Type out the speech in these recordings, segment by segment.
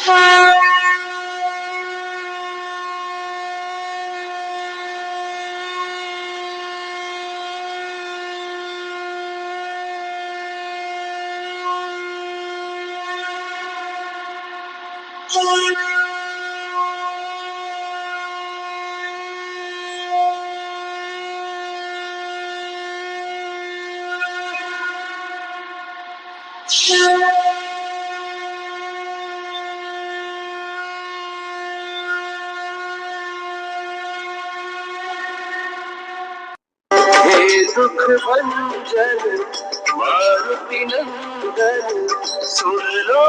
हे दुख भंजन मारुति नंदन, सुन लो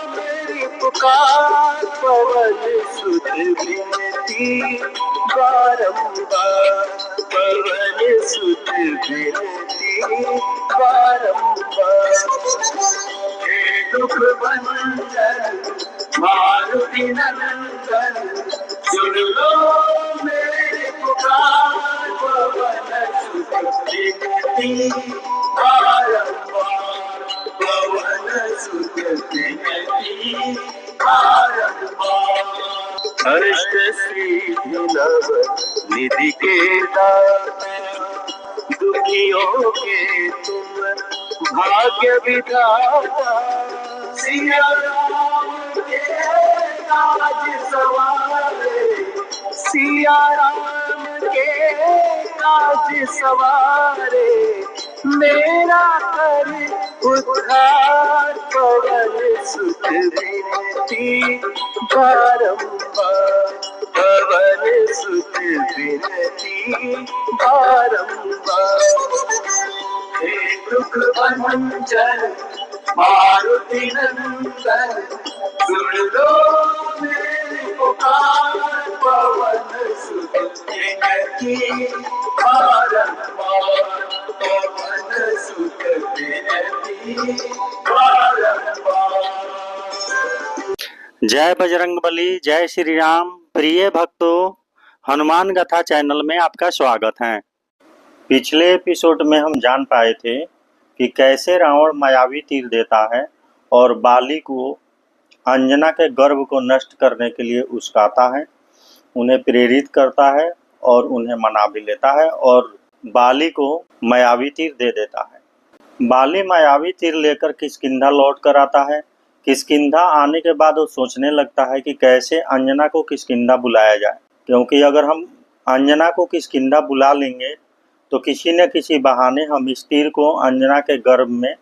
मेरी पुकार। पवन सुत विनती बारंबार, पवन सुत विनती बारंबार। हे दुख भंजन मारुति नंदन, सुन लो मेरी पुकार। पवन सुत विनती बारंबार, पवन सुत विनती बारंबार। अष्ट सिद्धि नव निधि के दाता, दुखियों के तुम भाग्य विधाता। सिया राम के काज सवारे, सिया राम के काज सवारे। मेरा कर उद्धार, पवन सुत विनती बारंबार, पवन सुत विनती बारंबार। हे दुख भंजन मारुति नंदन, सुन लो मेरी पुकार। पवन सुत विनती बारंबार, पवन सुत विनती बारंबार। जय बजरंगबली, जय श्री राम। प्रिय भक्तों, हनुमान गाथा चैनल में आपका स्वागत है। पिछले एपिसोड में हम जान पाए थे कि कैसे रावण मायावी तीर देता है और बाली को अंजना के गर्भ को नष्ट करने के लिए उस्काता है, उन्हें प्रेरित करता है और उन्हें मना भी लेता है और बाली को मायावी तीर दे देता है। बाली मायावी तीर लेकर किष्किंधा लौट कर आता है। किष्किंधा आने के बाद वो सोचने लगता है कि कैसे अंजना को किष्किंधा बुलाया जाए, क्योंकि अगर हम अंजना को किष्किंधा बुला लेंगे तो किसी न किसी बहाने हम इस तीर को अंजना के गर्भ में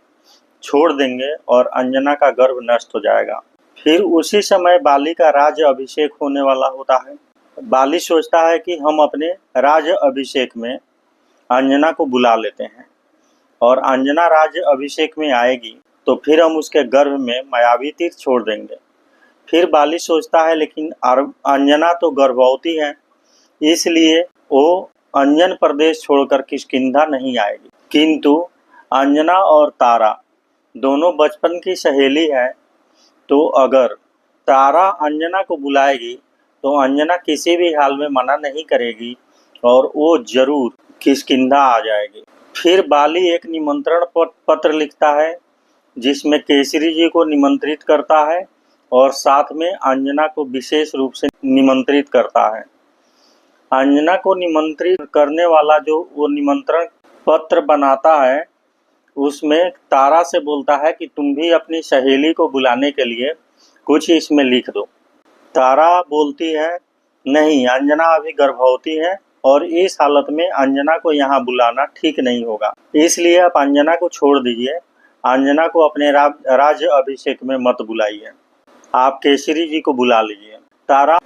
छोड़ देंगे और अंजना का गर्भ नष्ट हो जाएगा। फिर उसी समय बाली का राज्य अभिषेक होने वाला होता है। बाली सोचता है कि हम अपने राज्य अभिषेक में अंजना को बुला लेते हैं और अंजना राज्य अभिषेक में आएगी तो फिर हम उसके गर्भ में मायावी तीर छोड़ देंगे। फिर बाली सोचता है लेकिन अंजना तो गर्भवती है, इसलिए वो अंजन प्रदेश छोड़कर किष्किंधा नहीं आएगी। किंतु अंजना और तारा दोनों बचपन की सहेली है, तो अगर तारा अंजना को बुलाएगी तो अंजना किसी भी हाल में मना नहीं करेगी और वो जरूर किष्किंधा आ जाएगी। फिर बाली एक निमंत्रण पत्र लिखता है जिसमें केसरी जी को निमंत्रित करता है और साथ में अंजना को विशेष रूप से निमंत्रित करता है। अंजना को निमंत्रित करने वाला जो वो निमंत्रण पत्र बनाता है उसमें तारा से बोलता है कि तुम भी अपनी सहेली को बुलाने के लिए कुछ इसमें लिख दो। तारा बोलती है नहीं, अंजना अभी गर्भवती है और इस हालत में अंजना को यहाँ बुलाना ठीक नहीं होगा, इसलिए आप अंजना को छोड़ दीजिए, अंजना को अपने राज्य अभिषेक में मत बुलाइए, आप केसरी जी को बुला लीजिए। तारा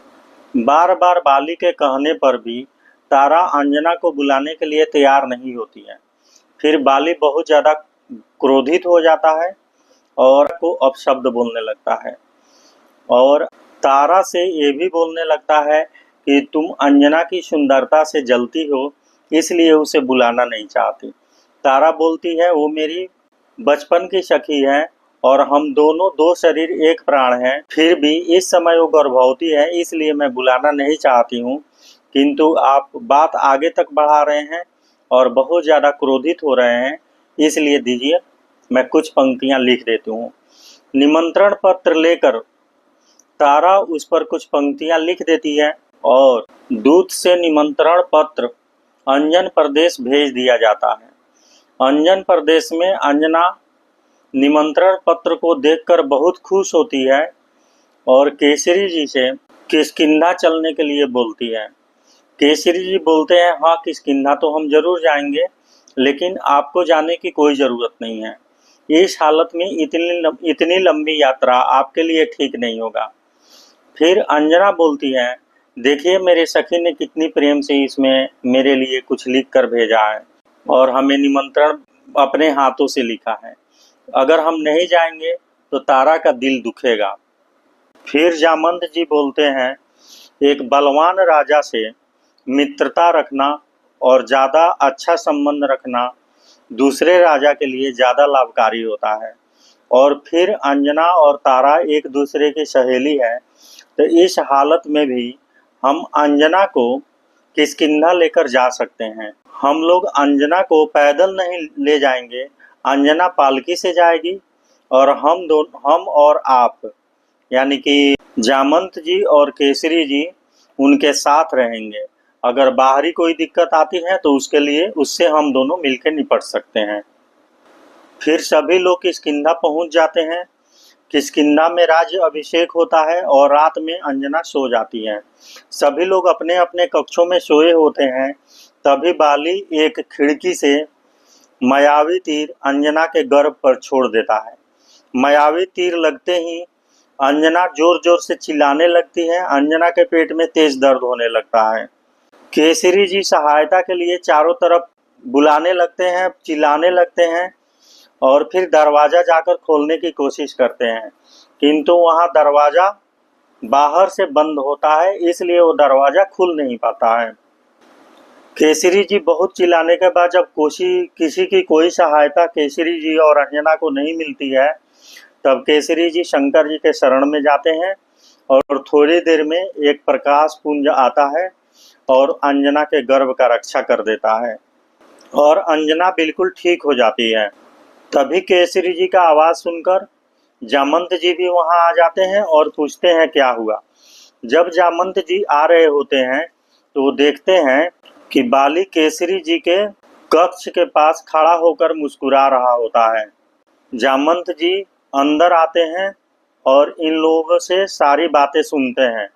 बार बार बाली के कहने पर भी तारा अंजना को बुलाने के लिए तैयार नहीं होती है। फिर बाली बहुत ज़्यादा क्रोधित हो जाता है और को अपशब्द बोलने लगता है और तारा से ये भी बोलने लगता है कि तुम अंजना की सुंदरता से जलती हो, इसलिए उसे बुलाना नहीं चाहती। तारा बोलती है वो मेरी बचपन की सखी है और हम दोनों दो शरीर एक प्राण हैं, फिर भी इस समय वो गर्भवती है, इसलिए मैं बुलाना नहीं चाहती हूँ, किंतु आप बात आगे तक बढ़ा रहे हैं और बहुत ज़्यादा क्रोधित हो रहे हैं, इसलिए दीजिए मैं कुछ पंक्तियाँ लिख देती हूँ। निमंत्रण पत्र लेकर तारा उस पर कुछ पंक्तियां लिख देती है और दूत से निमंत्रण पत्र अंजन प्रदेश भेज दिया जाता है। अंजन प्रदेश में अंजना निमंत्रण पत्र को देखकर बहुत खुश होती है और केसरी जी से किष्किंधा चलने के लिए बोलती है। केसरी जी बोलते हैं, हाँ किष्किंधा तो हम जरूर जाएंगे, लेकिन आपको जाने की कोई ज़रूरत नहीं है। इस हालत में इतनी लंबी यात्रा आपके लिए ठीक नहीं होगा। फिर अंजना बोलती है, देखिए मेरे सखी ने कितनी प्रेम से इसमें मेरे लिए कुछ लिख कर भेजा है और हमें निमंत्रण अपने हाथों से लिखा है। अगर हम नहीं जाएंगे तो तारा का दिल दुखेगा। फिर जामंत जी बोलते हैं, एक बलवान राजा से मित्रता रखना और ज़्यादा अच्छा संबंध रखना दूसरे राजा के लिए ज़्यादा लाभकारी होता है। और फिर अंजना और तारा एक दूसरे की सहेली है, तो इस हालत में भी हम अंजना को किष्किंधा लेकर जा सकते हैं। हम लोग अंजना को पैदल नहीं ले जाएंगे, अंजना पालकी से जाएगी और हम और आप यानी कि जामंत जी और केसरी जी उनके साथ रहेंगे। अगर बाहरी कोई दिक्कत आती है तो उससे हम दोनों मिलकर निपट सकते हैं। फिर सभी लोग किष्किंधा पहुंच जाते हैं। किष्किंधा में राज्य अभिषेक होता है और रात में अंजना सो जाती है। सभी लोग अपने अपने कक्षों में सोए होते हैं। तभी बाली एक खिड़की से मायावी तीर अंजना के गर्भ पर छोड़ देता है। मायावी तीर लगते ही अंजना जोर जोर से चिल्लाने लगती है। अंजना के पेट में तेज दर्द होने लगता है। केसरी जी सहायता के लिए चारों तरफ बुलाने लगते हैं, चिल्लाने लगते हैं और फिर दरवाज़ा जाकर खोलने की कोशिश करते हैं, किंतु वहाँ दरवाज़ा बाहर से बंद होता है, इसलिए वो दरवाज़ा खुल नहीं पाता है। केसरी जी बहुत चिल्लाने के बाद जब किसी की कोई सहायता केसरी जी और अंजना को नहीं मिलती है, तब केसरी जी शंकर जी के शरण में जाते हैं और थोड़ी देर में एक प्रकाश पुंज आता है और अंजना के गर्भ का रक्षा कर देता है और अंजना बिल्कुल ठीक हो जाती है। तभी केसरी जी का आवाज़ सुनकर जामंत जी भी वहां आ जाते हैं और पूछते हैं क्या हुआ। जब जामंत जी आ रहे होते हैं तो वो देखते हैं कि बाली केसरी जी के कक्ष के पास खड़ा होकर मुस्कुरा रहा होता है। जामंत जी अंदर आते हैं और इन लोगों से सारी बातें सुनते हैं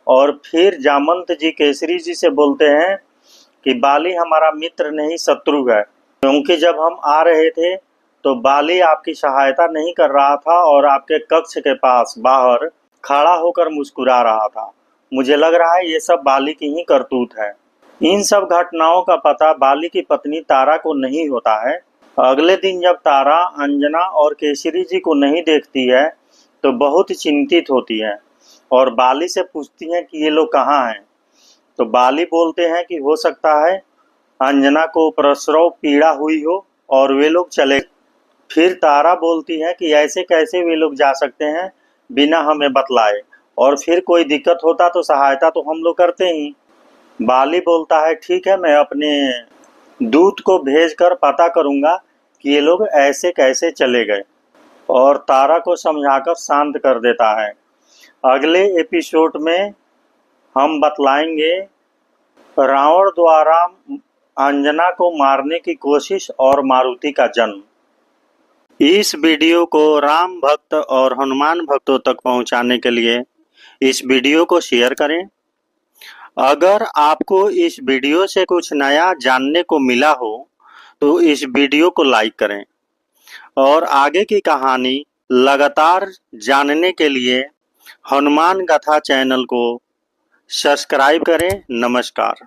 और फिर जामंत जी केसरी जी से बोलते हैं कि बाली हमारा मित्र नहीं शत्रु है, क्योंकि जब हम आ रहे थे तो बाली आपकी सहायता नहीं कर रहा था और आपके कक्ष के पास बाहर खड़ा होकर मुस्कुरा रहा था। मुझे लग रहा है ये सब बाली की ही करतूत है। इन सब घटनाओं का पता बाली की पत्नी तारा को नहीं होता है। अगले दिन जब तारा अंजना और केसरी जी को नहीं देखती है तो बहुत चिंतित होती है और बाली से पूछती हैं कि ये लोग कहाँ हैं। तो बाली बोलते हैं कि हो सकता है अंजना को प्रसव पीड़ा हुई हो और वे लोग चले। फिर तारा बोलती है कि ऐसे कैसे वे लोग जा सकते हैं बिना हमें बतलाए, और फिर कोई दिक्कत होता तो सहायता तो हम लोग करते ही। बाली बोलता है ठीक है, मैं अपने दूत को भेजकर पता करूंगा कि ये लोग ऐसे कैसे चले गए, और तारा को समझाकर शांत कर देता है। अगले एपिसोड में हम बतलाएंगे रावण द्वारा अंजना को मारने की कोशिश और मारुति का जन्म। इस वीडियो को राम भक्त और हनुमान भक्तों तक पहुंचाने के लिए इस वीडियो को शेयर करें। अगर आपको इस वीडियो से कुछ नया जानने को मिला हो तो इस वीडियो को लाइक करें और आगे की कहानी लगातार जानने के लिए हनुमान गाथा चैनल को सब्सक्राइब करें। नमस्कार।